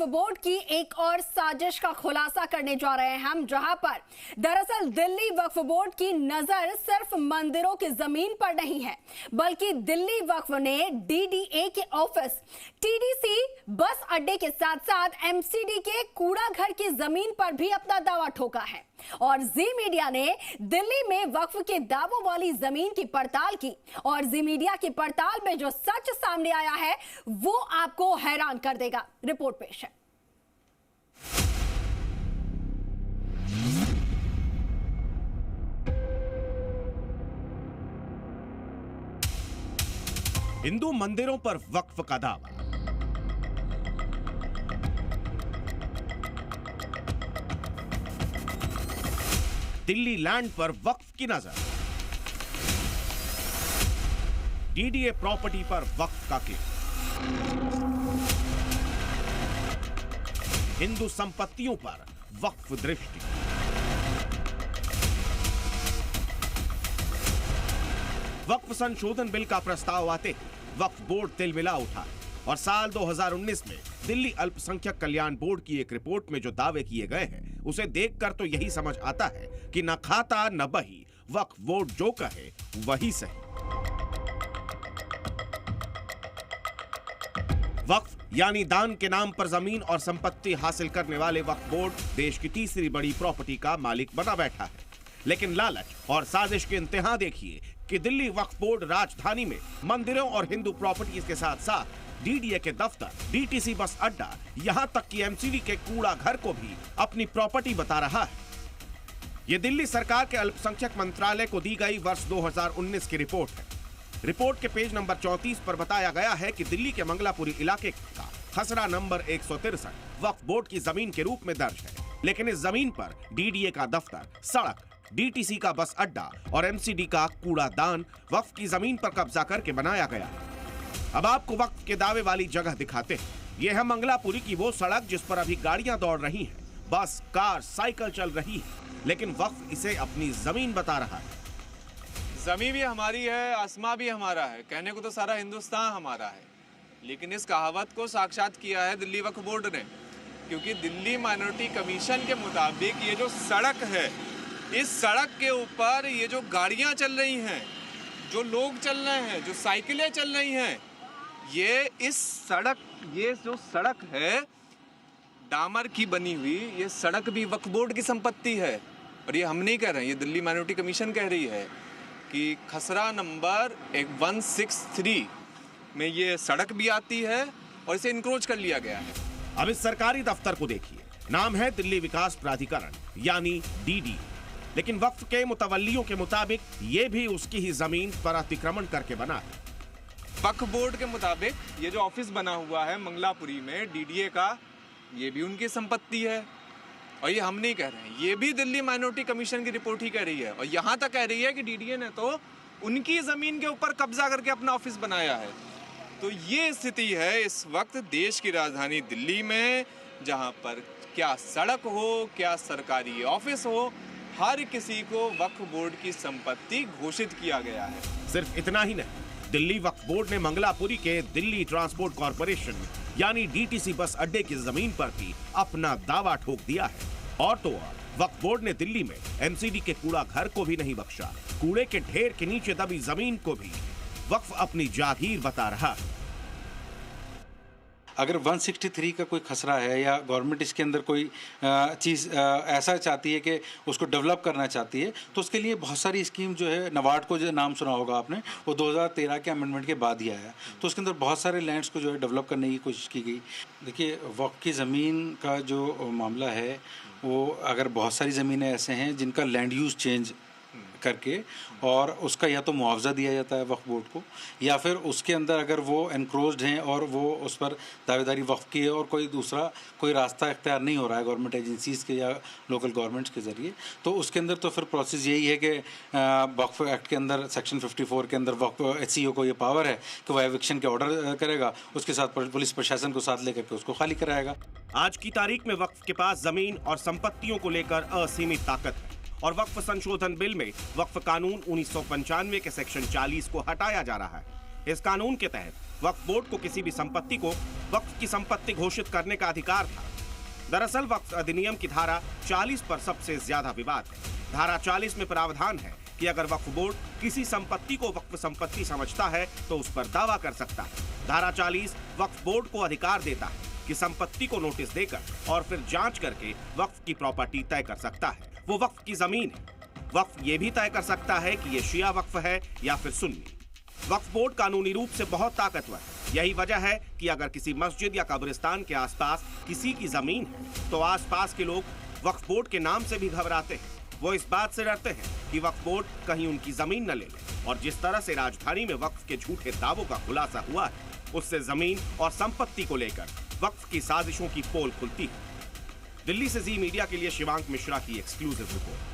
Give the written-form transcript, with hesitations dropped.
Board की एक और साजिश का खुलासा करने जा रहे हैं हम, जहां पर दरअसल दिल्ली वक्फ बोर्ड की नजर सिर्फ मंदिरों की जमीन पर नहीं है, बल्कि दिल्ली वक्फ ने डीडीए के ऑफिस, टीडीसी बस अड्डे के साथ साथ एमसीडी के कूड़ा घर की जमीन पर भी अपना दावा ठोका है। और जी मीडिया ने दिल्ली में वक्फ के दावों वाली जमीन की पड़ताल की और जी मीडिया की पड़ताल में जो सच सामने आया है वो आपको हैरान कर देगा। रिपोर्ट पेश है। हिंदू मंदिरों पर वक्फ का दावा। दिल्ली लैंड पर वक्फ की नजर। डीडीए प्रॉपर्टी पर वक्फ का केस। हिंदू संपत्तियों पर वक्फ दृष्टि। वक्फ संशोधन बिल का प्रस्ताव आते ही वक्फ बोर्ड तिलमिला उठा और साल 2019 में दिल्ली अल्पसंख्यक कल्याण बोर्ड की एक रिपोर्ट में जो दावे किए गए हैं उसे देखकर तो यही समझ आता है कि न खाता न बही, वक्फ बोर्ड जो कहे वही सही। वक्फ यानी दान के नाम पर जमीन और संपत्ति हासिल करने वाले वक्फ बोर्ड देश की तीसरी बड़ी प्रॉपर्टी का मालिक बना बैठा है। लेकिन लालच और साजिश के इंतहा देखिए कि दिल्ली वक्फ बोर्ड राजधानी में मंदिरों और हिंदू प्रॉपर्टीज के साथ साथ डीडीए के दफ्तर, डीटीसी बस अड्डा, यहां तक कि एमसीडी के कूड़ा घर को भी अपनी प्रॉपर्टी बता रहा है। यह दिल्ली सरकार के अल्पसंख्यक मंत्रालय को दी गई वर्ष 2019 की रिपोर्ट है। रिपोर्ट के पेज नंबर 34 पर बताया गया है कि दिल्ली के मंगलापुरी इलाके का खसरा नंबर 163 वक्फ बोर्ड की जमीन के रूप में दर्ज है, लेकिन इस जमीन पर डीडीए का दफ्तर, सड़क, डीटीसी का बस अड्डा और एमसीडी का कूड़ादान वक्फ की जमीन पर कब्जा करके बनाया गया है। अब आपको वक्फ के दावे वाली जगह दिखाते हैं। यह है मंगलापुरी की वो सड़क जिस पर अभी गाड़ियां दौड़ रही हैं, बस, कार, साइकिल चल रही है, लेकिन वक्फ इसे अपनी जमीन बता रहा है। जमीन भी हमारी है, आसमां भी हमारा है, कहने को तो सारा हिंदुस्तान हमारा है, लेकिन इस कहावत को साक्षात किया है दिल्ली वक्फ बोर्ड ने, क्योंकि दिल्ली माइनॉरिटी कमीशन के मुताबिक ये जो सड़क है, इस सड़क के ऊपर ये जो गाड़ियां चल रही हैं, जो लोग चल रहे हैं, जो साइकिलें चल रही हैं, ये जो सड़क है डामर की बनी हुई, ये सड़क भी वक्फ बोर्ड की संपत्ति है। और ये हम नहीं कह रहे हैं, ये दिल्ली माइनॉरिटी कमीशन कह रही है कि खसरा नंबर 163 में ये सड़क भी आती है और इसे इंक्रोच कर लिया गया है। अब इस सरकारी दफ्तर को देखिए, नाम है दिल्ली विकास प्राधिकरण यानी डीडी, लेकिन वक्फ के मुतवल्लियों के मुताबिक ये भी उसकी ही जमीन पर अतिक्रमण करके बना है। वक्फ बोर्ड के मुताबिक ये जो ऑफिस बना हुआ है मंगलापुरी में डीडीए का, ये भी उनकी संपत्ति है। और ये हम नहीं कह रहे हैं, ये भी दिल्ली माइनॉरिटी कमीशन की रिपोर्ट ही कह रही है। और यहाँ तक कह रही है कि डीडीए ने तो उनकी जमीन के ऊपर कब्जा करके अपना ऑफिस बनाया है। तो ये स्थिति है इस वक्त देश की राजधानी दिल्ली में, जहाँ पर क्या सड़क हो, क्या सरकारी ऑफिस हो, हर किसी को वक्फ बोर्ड की संपत्ति घोषित किया गया है। सिर्फ इतना ही नहीं, दिल्ली वक्फ बोर्ड ने मंगलापुरी के दिल्ली ट्रांसपोर्ट कॉर्पोरेशन यानी डीटीसी बस अड्डे की जमीन पर भी अपना दावा ठोक दिया है। और तो और वक्फ बोर्ड ने दिल्ली में एमसीडी के कूड़ा घर को भी नहीं बख्शा, कूड़े के ढेर के नीचे दबी जमीन को भी वक्फ अपनी जागीर बता रहा है। अगर 163 का कोई खसरा है या गवर्नमेंट इसके अंदर कोई चीज़ ऐसा चाहती है कि उसको डेवलप करना चाहती है, तो उसके लिए बहुत सारी स्कीम जो है, नबार्ड को जो नाम सुना होगा आपने, वो 2013 के अमेंडमेंट के बाद ही आया। तो उसके अंदर बहुत सारे लैंड्स को जो है डेवलप करने की कोशिश की गई। देखिए, वक्फ की ज़मीन का जो मामला है, वो अगर बहुत सारी ज़मीनें ऐसे हैं जिनका लैंड यूज़ चेंज करके और उसका या तो मुआवजा दिया जाता है वक्फ बोर्ड को, या फिर उसके अंदर अगर वो एनक्रोच्ड हैं और वो उस पर दावेदारी वक्फ की है और कोई रास्ता इख्तियार नहीं हो रहा है गवर्नमेंट एजेंसीज़ के या लोकल गवर्नमेंट्स के ज़रिए, तो उसके अंदर तो फिर प्रोसेस यही है कि वक्फ एक्ट के अंदर सेक्शन 54 के अंदर वक्फ एचसीओ को ये पावर है कि वह एविक्शन के ऑर्डर करेगा, उसके साथ पुलिस प्रशासन को साथ लेकर के उसको खाली कराएगा। आज की तारीख में वक्फ के पास जमीन और संपत्तियों को लेकर असीमित ताकत है और वक्फ संशोधन बिल में वक्फ कानून 1995 के सेक्शन 40 को हटाया जा रहा है। इस कानून के तहत वक्फ बोर्ड को किसी भी संपत्ति को वक्फ की संपत्ति घोषित करने का अधिकार था। दरअसल वक्फ अधिनियम की धारा 40 पर सबसे ज्यादा विवाद है। धारा 40 में प्रावधान है कि अगर वक्फ बोर्ड किसी संपत्ति को वक्फ संपत्ति समझता है तो उस पर दावा कर सकता है। धारा 40 वक्फ बोर्ड को अधिकार देता है कि संपत्ति को नोटिस देकर और फिर जांच करके वक्फ की प्रॉपर्टी तय कर सकता है। वो वक्फ की जमीन है। वक्फ ये भी तय कर सकता है कि ये शिया वक्फ है या फिर सुन्नी। वक्फ बोर्ड कानूनी रूप से बहुत ताकतवर है। यही वजह है कि अगर किसी मस्जिद या कब्रिस्तान के आसपास किसी की जमीन है तो आसपास के लोग वक्फ बोर्ड के नाम से भी घबराते हैं। वो इस बात से डरते हैं कि वक्फ बोर्ड कहीं उनकी जमीन न ले ले। और जिस तरह से राजधानी में वक्फ के झूठे दावों का खुलासा हुआ है, उससे जमीन और संपत्ति को लेकर वक्फ की साजिशों की पोल खुलती है। दिल्ली से जी मीडिया के लिए शिवांक मिश्रा की एक्सक्लूसिव रिपोर्ट।